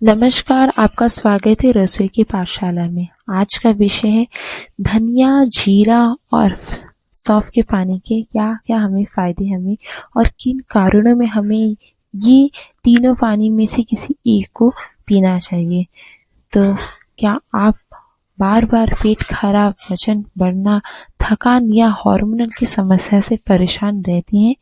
नमस्कार, आपका स्वागत है रसोई की पाठशाला में। आज का विषय है धनिया, जीरा और सौंफ के पानी के क्या-क्या हमें फ़ायदे हमें और किन कारणों में हमें ये तीनों पानी में से किसी एक को पीना चाहिए। तो क्या आप बार-बार पेट खराब, वज़न बढ़ना, थकान या हार्मोनल की समस्या से परेशान रहती हैं?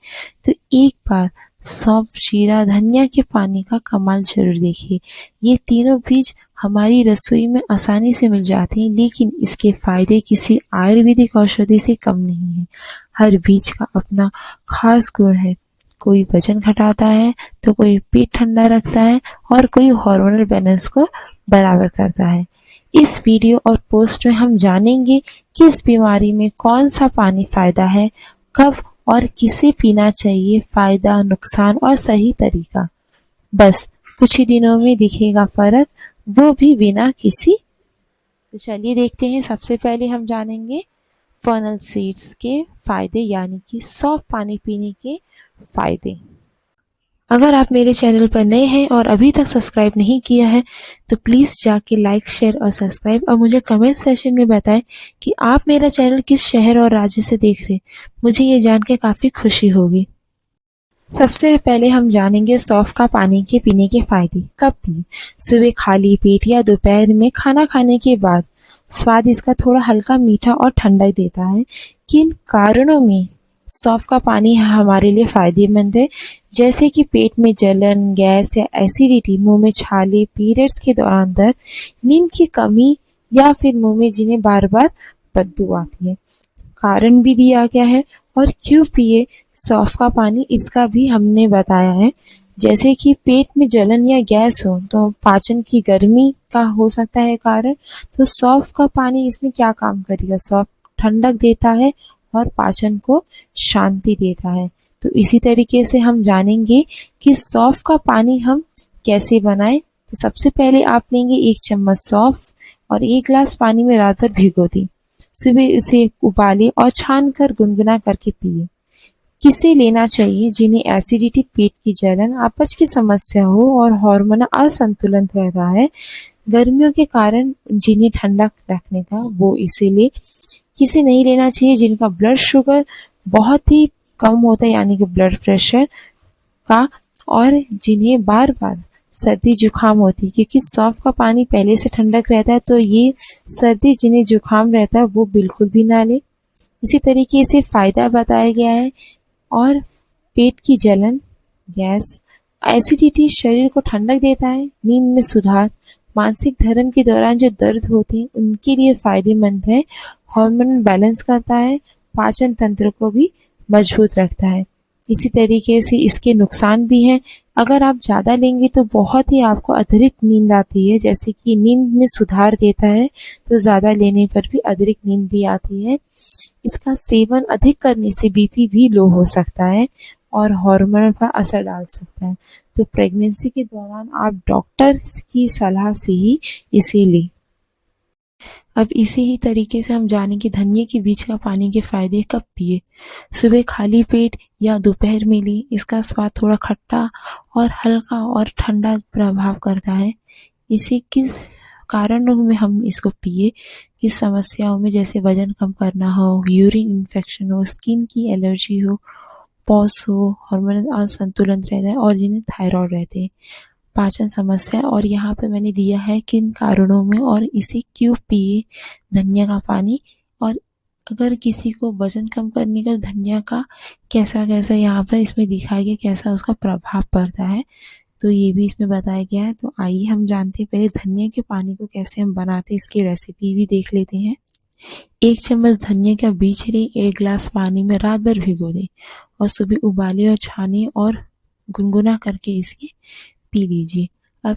तो एक बार सौंफ, जीरा, धनिया के पानी का कमाल ज़रूर देखिए। ये तीनों बीज हमारी रसोई में आसानी से मिल जाते हैं, लेकिन इसके फ़ायदे किसी आयुर्वेदिक औषधि से कम नहीं हैं। हर बीज का अपना ख़ास गुण है। कोई वज़न घटाता है, तो कोई पेट ठंडा रखता है और कोई हार्मोनल बैलेंस को बराबर करता है। इस वीडियो और पोस्ट में हम जानेंगे किस बीमारी में कौन सा पानी फ़ायदा है, कब और किसे पीना चाहिए, फ़ायदा, नुकसान और सही तरीका। बस कुछ ही दिनों में दिखेगा फ़र्क, वो भी बिना किसी। तो चलिए देखते हैं। सबसे पहले हम जानेंगे फनल सीड्स के फ़ायदे, यानी कि सौंफ पानी पीने के फ़ायदे। अगर आप मेरे चैनल पर नए हैं और अभी तक सब्सक्राइब नहीं किया है, तो प्लीज़ जाके लाइक, शेयर और सब्सक्राइब और मुझे कमेंट सेक्शन में बताएं कि आप मेरा चैनल किस शहर और राज्य से देख रहे हैं। मुझे ये जान के काफ़ी खुशी होगी। सबसे पहले हम जानेंगे सौंफ का पानी के पीने के फ़ायदे। कब पिएं? सुबह खाली पेट या दोपहर में खाना खाने के बाद। स्वाद इसका थोड़ा हल्का मीठा और ठंडा देता है। किन कारणों में सौंफ का पानी हमारे लिए फ़ायदेमंद है? जैसे कि पेट में जलन, गैस या एसिडिटी, मुंह में छाले, पीरियड्स के दौरान दर्द, नींद की कमी या फिर मुंह में जिन्हें बार-बार बदबू आती है। कारण भी दिया गया है और क्यों पिए सौंफ का पानी, इसका भी हमने बताया है। जैसे कि पेट में जलन या गैस हो तो पाचन की गर्मी का हो सकता है कारण। तो सौंफ का पानी इसमें क्या काम करेगा? सौंफ ठंडक देता है और पाचन को शांति देता है। तो इसी तरीके से हम जानेंगे कि सौंफ का पानी हम कैसे बनाएं। तो सबसे पहले आप लेंगे 1 चम्मच सौंफ और 1 ग्लास पानी में रात भर भिगो दें। सुबह इसे उबालें और छानकर गुनगुना करके पिएं। किसे लेना चाहिए? जिन्हें एसिडिटी, पेट की जलन, अपच की समस्या हो और हार्मोनल असंतुलन रहता है, गर्मियों के कारण जिन्हें ठंडा रखने का, वो इसे ले। किसे नहीं लेना चाहिए? जिनका ब्लड शुगर बहुत ही कम होता है, यानी कि ब्लड प्रेशर का, और जिन्हें बार-बार सर्दी जुकाम होती है, क्योंकि सौंफ का पानी पहले से ठंडक रहता है, तो ये सर्दी जिन्हें जुकाम रहता है वो बिल्कुल भी ना ले। इसी तरीके से फ़ायदा बताया गया है। और पेट की जलन, गैस, एसिडिटी शरीर को ठंडक देता है, नींद में सुधार, मासिक धर्म के दौरान जो दर्द होते हैं उनके लिए फ़ायदेमंद है, हार्मोन बैलेंस करता है, पाचन तंत्र को भी मजबूत रखता है। इसी तरीके से इसके नुकसान भी हैं। अगर आप ज़्यादा लेंगे तो बहुत ही आपको अतिरिक्त नींद आती है, जैसे कि नींद में सुधार देता है, तो ज़्यादा लेने पर भी अतिरिक्त नींद भी आती है। इसका सेवन अधिक करने से बीपी भी लो हो सकता है और हार्मोन पर असर डाल सकता है। तो प्रेगनेंसी के दौरान आप डॉक्टर की सलाह से ही इसे लें। अब इसी ही तरीके से हम जानेंगे धनिया के बीज का पानी के फ़ायदे। कब पिए? सुबह खाली पेट या दोपहर में लें। इसका स्वाद थोड़ा खट्टा और हल्का और ठंडा प्रभाव करता है। इसे किस कारणों में हम इसको पिए? किस समस्याओं में, जैसे वज़न कम करना हो, यूरिन इन्फेक्शन हो, स्किन की एलर्जी हो, पॉज़ हो, हार्मोनल असंतुलन रहता है और जिन्हें थायरॉइड रहते हैं, पाचन समस्या। और यहाँ पे मैंने दिया है किन कारणों में और इसे क्यों पिए धनिया का पानी। और अगर किसी को वज़न कम करने का धनिया का कैसा-कैसा यहाँ पर इसमें दिखाया गया, कैसा उसका प्रभाव पड़ता है, तो ये भी इसमें बताया गया है। तो आइए हम जानते हैं पहले धनिया के पानी को कैसे हम बनाते हैं, इसकी रेसिपी भी देख लेते हैं। 1 चम्मच धनिया का बीज लें, 1 ग्लास पानी में रात भर भिगो दें और सुबह उबालें और छानें और गुनगुना करके इसे पी लीजिए। अब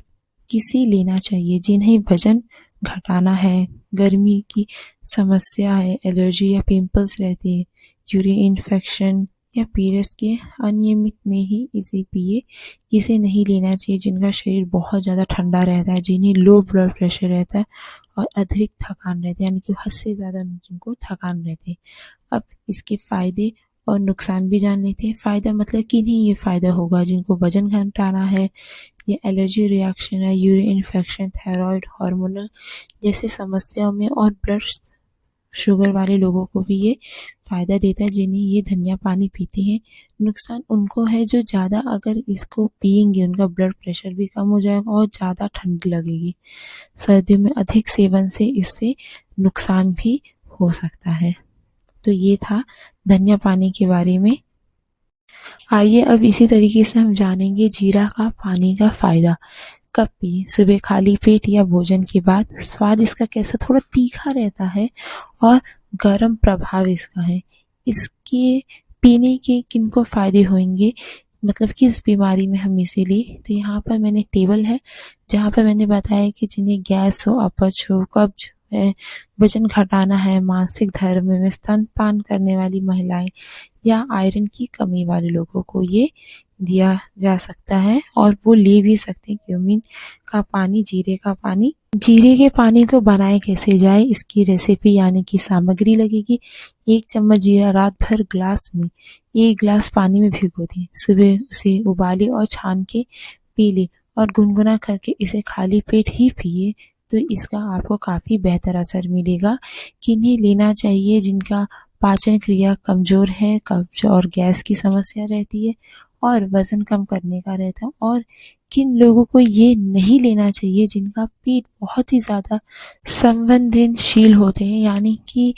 किसे लेना चाहिए? जिन्हें वज़न घटाना है, गर्मी की समस्या है, एलर्जी या पिंपल्स रहते हैं, यूरिन इन्फेक्शन या पीरियड्स के अनियमित में ही इसे पिए। किसे नहीं लेना चाहिए? जिनका शरीर बहुत ज़्यादा ठंडा रहता है, जिन्हें लो ब्लड प्रेशर रहता है और अतिरिक्त थकान रहती है, यानी कि हद से ज़्यादा जिनको थकान रहती है। अब इसके फ़ायदे और नुकसान भी जान लेते हैं। फ़ायदा मतलब किन्हें ये फ़ायदा होगा? जिनको वज़न घटाना है, ये एलर्जी रिएक्शन है, यूरिन इन्फेक्शन, थायराइड, हार्मोनल जैसे समस्याओं में और ब्लड शुगर वाले लोगों को भी ये फ़ायदा देता है जिन्हें ये धनिया पानी पीते हैं। नुकसान उनको है जो ज़्यादा अगर इसको पिएंगे उनका ब्लड प्रेशर भी कम हो जाएगा और ज़्यादा ठंड लगेगी। सर्दियों में अधिक सेवन से इससे नुकसान भी हो सकता है। तो ये था धनिया पानी के बारे में। आइए अब इसी तरीके से हम जानेंगे जीरा का पानी का फ़ायदा। कब पिए? सुबह खाली पेट या भोजन के बाद। स्वाद इसका कैसा? थोड़ा तीखा रहता है और गर्म प्रभाव इसका है। इसके पीने के किनको फ़ायदे होंगे, मतलब किस बीमारी में हम इसे लें? तो यहाँ पर मैंने टेबल है जहाँ पर मैंने बताया कि जिन्हें गैस हो, अपच हो, कब्ज है, वजन घटाना है, मासिक धर्म में स्तनपान करने वाली महिलाएं या आयरन की कमी वाले लोगों को ये दिया जा सकता है और वो ले भी सकते हैं। क्यूमीन का पानी, जीरे का पानी। जीरे के पानी को बनाए कैसे जाए, इसकी रेसिपी यानी कि सामग्री लगेगी। 1 चम्मच जीरा रात भर ग्लास में 1 गिलास पानी में भिगो दें। सुबह उसे उबाले और छान के पी लें और गुनगुना करके इसे खाली पेट ही पिए तो इसका आपको काफ़ी बेहतर असर मिलेगा। किन्हें लेना चाहिए? जिनका पाचन क्रिया कमज़ोर है, कब्ज और गैस की समस्या रहती है और वज़न कम करने का रहता है। और किन लोगों को ये नहीं लेना चाहिए? जिनका पेट बहुत ही ज़्यादा संवेदनशील होते हैं, यानी कि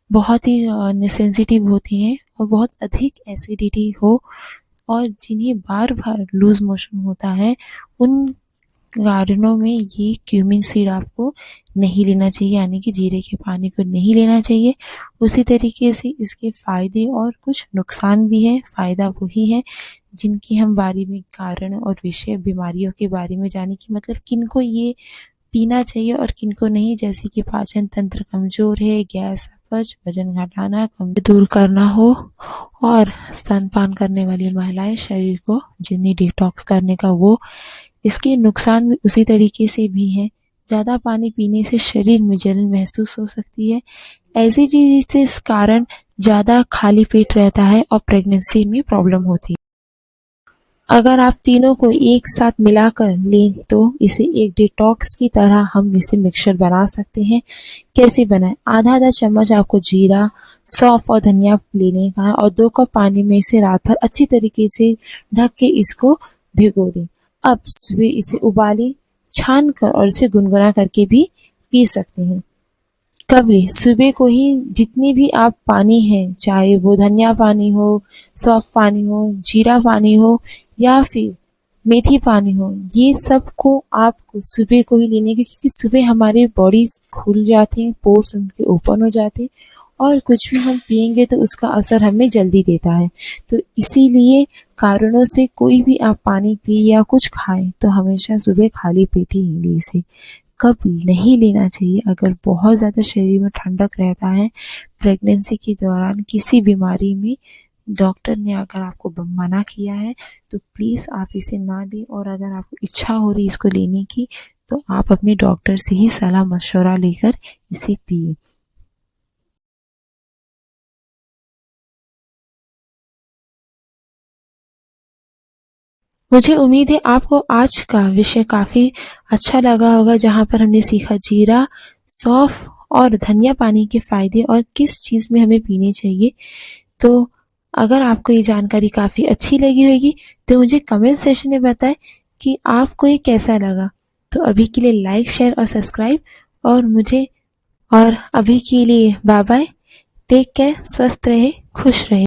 बहुत ही सेंसिटिव होते हैं और बहुत अधिक एसिडिटी हो और जिन्हें बार-बार लूज़ मोशन होता है, उन कारणों में ये क्यूमीन सीड आपको नहीं लेना चाहिए, यानी कि जीरे के पानी को नहीं लेना चाहिए। उसी तरीके से इसके फ़ायदे और कुछ नुकसान भी हैं। फ़ायदा वही है जिनकी हम बारे में कारण और विषय बीमारियों के बारे में जाने कि मतलब किनको ये पीना चाहिए और किनको नहीं, जैसे कि पाचन तंत्र कमज़ोर है, गैस, अपच, वजन घटाना, कम दूर करना हो और स्तनपान करने वाली महिलाएं, शरीर को जिन्हें डिटॉक्स करने का वो। इसके नुकसान भी उसी तरीके से भी हैं। ज़्यादा पानी पीने से शरीर में जलन महसूस हो सकती है। एसिडिटी से इस कारण ज़्यादा खाली पेट रहता है और प्रेगनेंसी में प्रॉब्लम होती है। अगर आप तीनों को एक साथ मिलाकर लें तो इसे एक डिटॉक्स की तरह हम इसे मिक्सचर बना सकते हैं। कैसे बनाएं? आधा चम्मच आपको जीरा, सौंफ और धनिया लेने का है और 2 कप पानी में इसे रात भर अच्छी तरीके से ढक के इसको भिगो दें। अब सुबह इसे उबालें, छान कर और इसे गुनगुना करके भी पी सकते हैं। कभी सुबह को ही जितनी भी आप पानी है, चाहे वो धनिया पानी हो, सौंफ पानी हो, जीरा पानी हो या फिर मेथी पानी हो, ये सब को आपको सुबह को ही लेने की, क्योंकि सुबह हमारे बॉडी खुल जाते हैं, पोर्स उनके ओपन हो जाते हैं और कुछ भी हम पिएंगे तो उसका असर हमें जल्दी देता है। तो इसीलिए कारणों से कोई भी आप पानी पिए या कुछ खाएं तो हमेशा सुबह खाली पेट ही लें इसे। कब नहीं लेना चाहिए? अगर बहुत ज़्यादा शरीर में ठंडक रहता है, प्रेगनेंसी के दौरान किसी बीमारी में डॉक्टर ने अगर आपको मना किया है तो प्लीज़ आप इसे ना लें और अगर आपको इच्छा हो रही इसको लेने की तो आप अपने डॉक्टर से ही सलाह मशवरा लेकर इसे पिए। मुझे उम्मीद है आपको आज का विषय काफ़ी अच्छा लगा होगा, जहाँ पर हमने सीखा जीरा, सौंफ और धनिया पानी के फ़ायदे और किस चीज़ में हमें पीने चाहिए। तो अगर आपको ये जानकारी काफ़ी अच्छी लगी होगी तो मुझे कमेंट सेक्शन में बताएं कि आपको ये कैसा लगा। तो अभी के लिए लाइक, शेयर और सब्सक्राइब और अभी के लिए बाय बाय। टेक केयर, स्वस्थ रहे, खुश रहे।